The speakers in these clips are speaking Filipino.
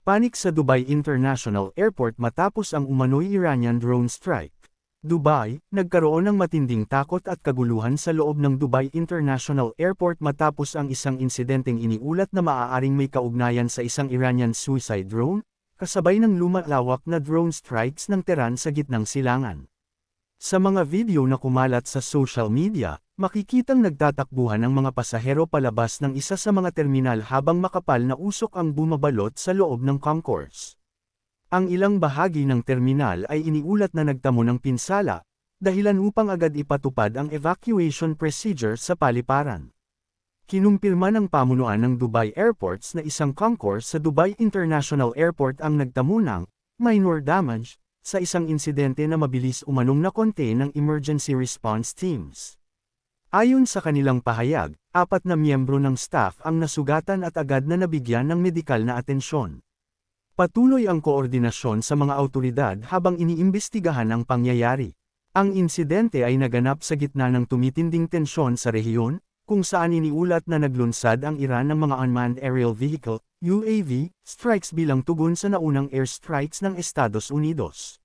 Panik sa Dubai International Airport matapos ang umano'y Iranian drone strike. Dubai, nagkaroon ng matinding takot at kaguluhan sa loob ng Dubai International Airport matapos ang isang insidenteng iniulat na maaaring may kaugnayan sa isang Iranian suicide drone, kasabay ng lumalawak na drone strikes ng Tehran sa gitnang silangan. Sa mga video na kumalat sa social media, makikitang nagtatakbuhan ang mga pasahero palabas ng isa sa mga terminal habang makapal na usok ang bumabalot sa loob ng concourse. Ang ilang bahagi ng terminal ay iniulat na nagtamo ng pinsala, dahilan upang agad ipatupad ang evacuation procedure sa paliparan. Kinumpirma ng pamunuan ng Dubai Airports na isang concourse sa Dubai International Airport ang nagtamo ng minor damage sa isang insidente na mabilis umanong nakonte ng emergency response teams. Ayon sa kanilang pahayag, 4 na miyembro ng staff ang nasugatan at agad na nabigyan ng medikal na atensyon. Patuloy ang koordinasyon sa mga awtoridad habang iniimbestigahan ang pangyayari. Ang insidente ay naganap sa gitna ng tumitinding tensyon sa rehiyon, kung saan iniulat na naglunsad ang Iran ng mga unmanned aerial vehicle, UAV, strikes bilang tugon sa naunang airstrikes ng Estados Unidos.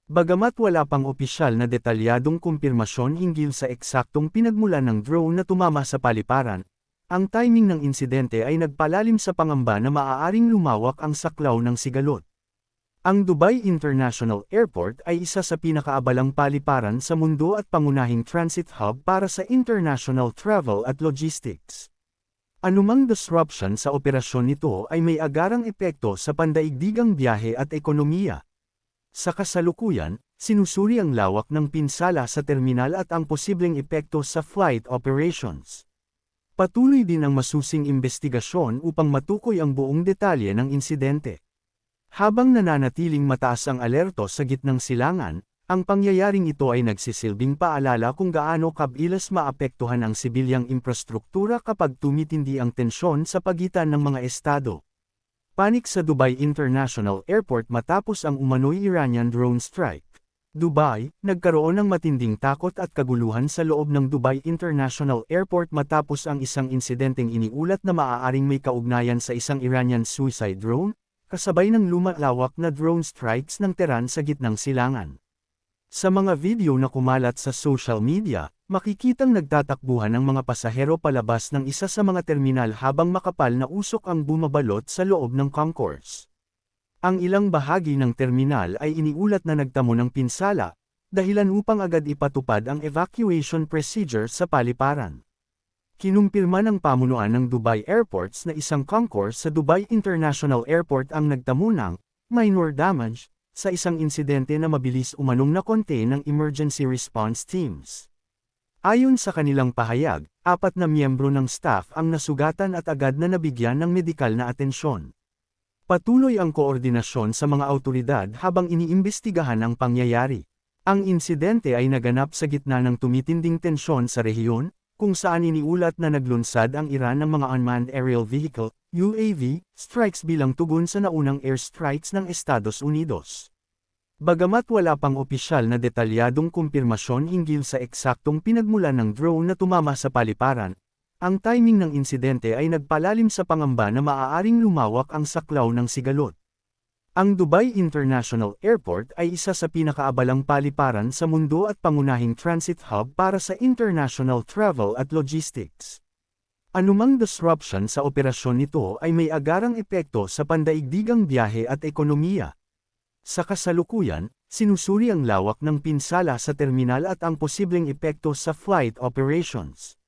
Bagamat wala pang opisyal na detalyadong kumpirmasyon hinggil sa eksaktong pinagmulan ng drone na tumama sa paliparan, ang timing ng insidente ay nagpalalim sa pangamba na maaaring lumawak ang saklaw ng sigalot. Ang Dubai International Airport ay isa sa pinakaabalang paliparan sa mundo at pangunahing transit hub para sa international travel at logistics. Anumang disruption sa operasyon nito ay may agarang epekto sa pandaigdigang biyahe at ekonomiya. Sa kasalukuyan, sinusuri ang lawak ng pinsala sa terminal at ang posibleng epekto sa flight operations. Patuloy din ang masusing investigasyon upang matukoy ang buong detalye ng insidente. Habang nananatiling mataas ang alerto sa gitnang silangan, ang pangyayaring ito ay nagsisilbing paalala kung gaano kabilis maapektuhan ang sibilyang infrastruktura kapag tumitindi ang tensyon sa pagitan ng mga estado. Panik sa Dubai International Airport matapos ang umano'y Iranian drone strike. Dubai, nagkaroon ng matinding takot at kaguluhan sa loob ng Dubai International Airport matapos ang isang insidenteng iniulat na maaaring may kaugnayan sa isang Iranian suicide drone, kasabay ng lumalawak na drone strikes ng Tehran sa gitnang silangan. Sa mga video na kumalat sa social media, makikitang nagtatakbuhan ang mga pasahero palabas ng isa sa mga terminal habang makapal na usok ang bumabalot sa loob ng concourse. Ang ilang bahagi ng terminal ay iniulat na nagtamo ng pinsala, dahilan upang agad ipatupad ang evacuation procedure sa paliparan. Kinumpirma ng pamunuan ng Dubai Airports na isang concourse sa Dubai International Airport ang nagtamo ng minor damage sa isang insidente na mabilis umanong nakonte ng emergency response teams. Ayon sa kanilang pahayag, 4 na miyembro ng staff ang nasugatan at agad na nabigyan ng medikal na atensyon. Patuloy ang koordinasyon sa mga awtoridad habang iniimbestigahan ang pangyayari. Ang insidente ay naganap sa gitna ng tumitinding tensyon sa rehiyon, kung saan iniulat na naglunsad ang Iran ng mga unmanned aerial vehicle, UAV, strikes bilang tugon sa naunang airstrikes ng Estados Unidos. Bagamat wala pang opisyal na detalyadong kumpirmasyon hinggil sa eksaktong pinagmulan ng drone na tumama sa paliparan, ang timing ng insidente ay nagpalalim sa pangamba na maaaring lumawak ang saklaw ng sigalot. Ang Dubai International Airport ay isa sa pinakaabalang paliparan sa mundo at pangunahing transit hub para sa international travel at logistics. Anumang disruption sa operasyon nito ay may agarang epekto sa pandaigdigang biyahe at ekonomiya. Sa kasalukuyan, sinusuri ang lawak ng pinsala sa terminal at ang posibleng epekto sa flight operations.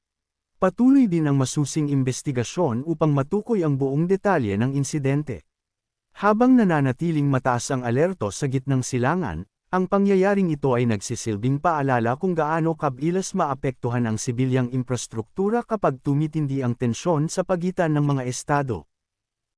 Patuloy din ang masusing investigasyon upang matukoy ang buong detalye ng insidente. Habang nananatiling mataas ang alerto sa gitnang silangan, ang pangyayaring ito ay nagsisilbing paalala kung gaano kabilis maapektuhan ang sibilyang infrastruktura kapag tumitindi ang tensyon sa pagitan ng mga estado.